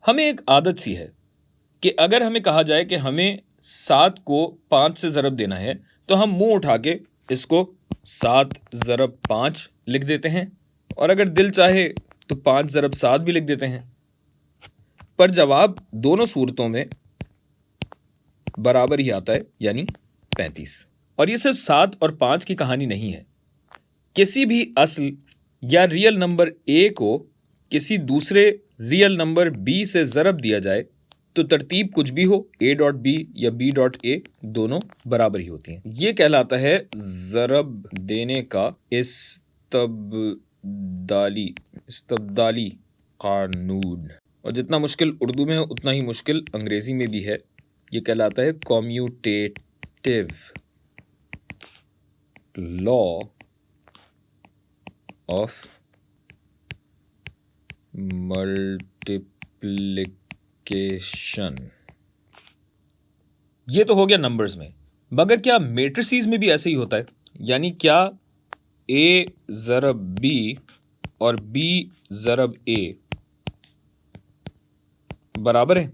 हमें एक आदत सी है कि अगर हमें कहा जाए कि हमें 7 को 5 से ज़रब देना है तो हम मुंह उठा के इसको 7 ज़रब 5 लिख देते हैं, और अगर दिल चाहे तो 5 ज़रब 7 भी लिख देते हैं। पर जवाब दोनों सूरतों में बराबर ही आता है, यानी 35। और ये सिर्फ 7 और 5 की कहानी नहीं है। किसी भी असल या रियल नंबर a को किसी दूसरे रियल नंबर b से ज़रब दिया जाए तो तरतीब कुछ भी हो, a डॉट b या b डॉट a, दोनों बराबर ही होती हैं। ये कहलाता है ज़रब देने का इस्तबदाली कानून। और जितना मुश्किल उर्दू में है उतना ही मुश्किल अंग्रेजी में भी है। ये कहलाता है कॉम्यूटेटिव लॉ ऑफ मल्टीप्लिकेशन। ये तो हो गया नंबर्स में, मगर क्या मैट्रिसेस में भी ऐसे ही होता है? यानी क्या a ज़रब b और b ज़रब a बराबर है?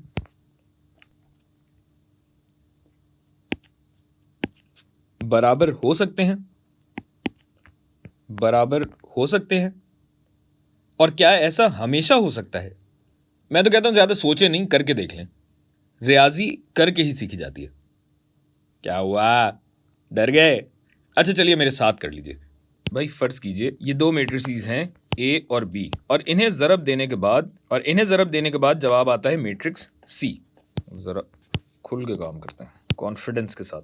बराबर हो सकते हैं, बराबर हो सकते हैं। और क्या ऐसा हमेशा हो सकता है? मैं तो कहता हूं ज्यादा सोचे नहीं, करके देख लें। रियाजी करके ही सीखी जाती है। क्या हुआ, डर गए? अच्छा चलिए मेरे साथ कर लीजिए। भाई फर्ज कीजिए ये दो मैट्रिसेस हैं ए और बी, और इन्हें ज़रब देने के बाद जवाब आता है मैट्रिक्स सी। ज़रा खुल के काम करते हैं, कॉन्फिडेंस के साथ।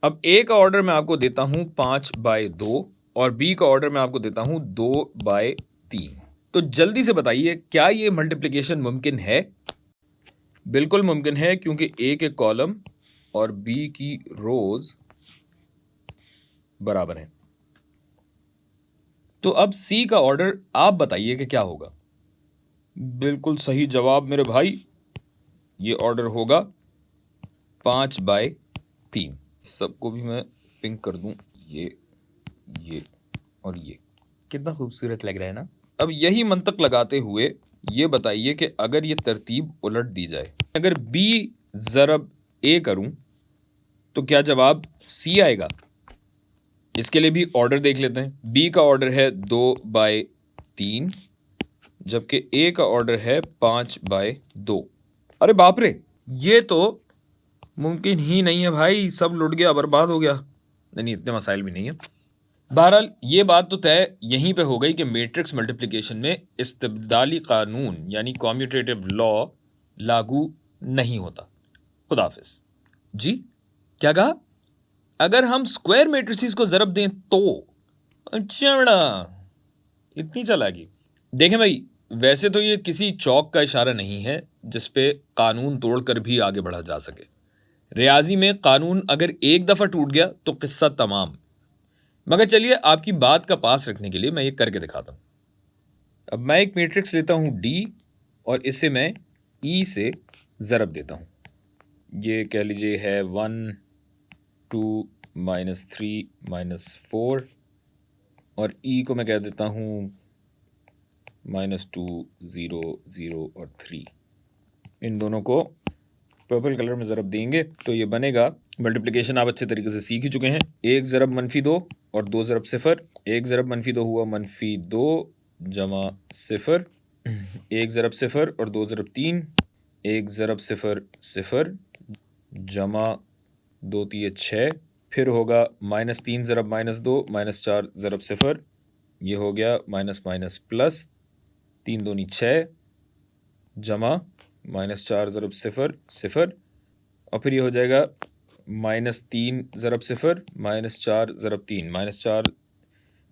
अब ए का ऑर्डर मैं आपको देता हूं 5/2 और बी का ऑर्डर मैं आपको देता हूं 2/3। तो जल्दी से बताइए क्या ये मल्टीप्लिकेशन मुमकिन है? बिल्कुल मुमकिन है, क्योंकि ए के कॉलम और बी की रोज बराबर हैं। तो अब सी का ऑर्डर आप बताइए कि क्या होगा? बिल्कुल सही जवाब मेरे भाई, ये ऑर्डर होगा 5/3। सबको भी मैं पिंक कर दूं, ये और ये। कितना खूबसूरत लग रहा है ना? अब यही मंतक लगाते हुए ये बताइए कि अगर ये तरतीब उलट दी जाए, अगर b ज़रब a करूं तो क्या जवाब c आएगा? इसके लिए भी ऑर्डर देख लेते हैं। b का ऑर्डर है 2/3, जबकि a का ऑर्डर है 5/2। अरे बाप रे, ये तो मुमकिन ही नहीं है भाई, सब लुट गया, बर्बाद हो गया। नहीं, इतने मसाइल भी नहीं है। बहरहाल ये बात तो तय यहीं पे हो गई कि मैट्रिक्स मल्टीप्लिकेशन में इस्तिबदाली कानून यानी कॉम्यूटेटिव लॉ लागू नहीं होता। खुदा हाफिज। जी क्या कहा? अगर हम स्क्वायर मैट्रिसेस को ज़रब दें तो? अच्छा बड़ा, इतनी चालाकी। देखें भाई, वैसे तो ये किसी चौक का इशारा नहीं है जिसपे कानून तोड़कर भी आगे बढ़ा जा सके। रियाजी में कानून अगर एक दफा टूट गया तो किस्सा तमाम। मगर चलिए आपकी बात का पास रखने के लिए मैं ये करके दिखाता हूं। अब मैं एक मैट्रिक्स लेता हूं D और इसे मैं E से ज़रब देता हूं। ये कह लीजिए है 1 2 -3 -4, और E को मैं कह देता हूं -2 0 0 और 3। इन दोनों को पर्पल कलर में ज़रब देंगे तो ये बनेगा। मल्टीप्लिकेशन आप अच्छे तरीके से सीख ही चुके हैं। 1 ज़रब -2 और 2 ज़रब 0। 1 ज़रब -2 हुआ -2 जमा 0। 1 ज़रब 0 और 2 ज़रब 3। 1 ज़रब 0 0 जमा 2 3 6। फिर होगा -3 ज़रब -2 -4 ज़रब 0। ये हो गया माइनस माइनस प्लस, 3 दूनी 6 जमा -4 ज़रब 0 0। और फिर ये हो जाएगा -3 ज़रब 0 -4 ज़रब 3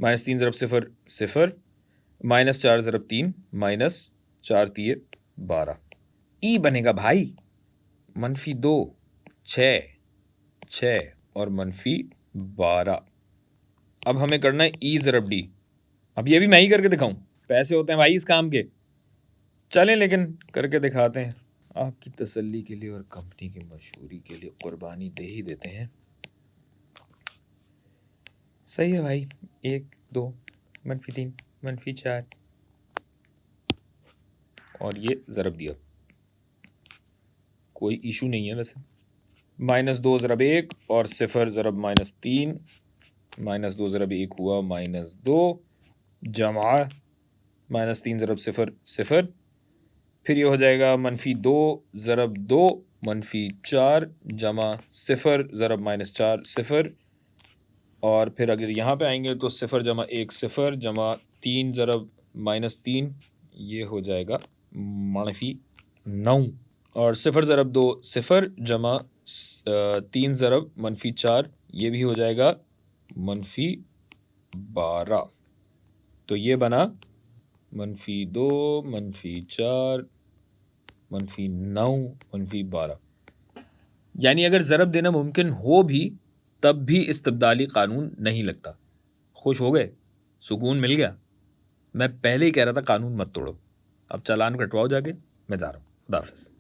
-3 ज़रब 0 0 -4 ज़रब 3 -4 3 12। ई बनेगा भाई -2 6 6 और -12। अब हमें करना है ई ज़रब डी। अब ये भी मैं ही करके दिखाऊं? पैसे होते हैं भाई इस काम के, चलें लेकिन करके दिखाते हैं। आपकी तसल्ली के लिए और कंपनी की मशहूरी के लिए कुर्बानी दे ही देते हैं। सही है भाई, 1 2 -3 -4 और ये ज़रब दिया। कोई इशू नहीं है वैसे। -2 ज़रब 1 और 0 ज़रब -3, -2 ज़रब 1 हुआ -2 जमा -3 ज़रब 0 0, फिर ये हो जाएगा -2 ज़रब 2 -4 जमा 0 ज़रब -4 0, और फिर अगर यहाँ पे आएंगे तो 0 जमा 1 0 जमा 3 ज़रब -3, ये हो जाएगा -9, और 0 ज़रब 2 0 जमा 3 ज़रब -4, ये भी हो जाएगा -12। तो ये बना -2 -4 -9 -12। यानी अगर ज़रब देना मुमकिन हो भी तब भी इस्तिब्दाली कानून नहीं लगता। खुश हो गए, सुकून मिल गया। मैं पहले ही कह रहा था कानून मत तोड़ो। अब चालान कटवाओ जाके, मैं जा रहा हूँ। खुदा हाफ़िज़।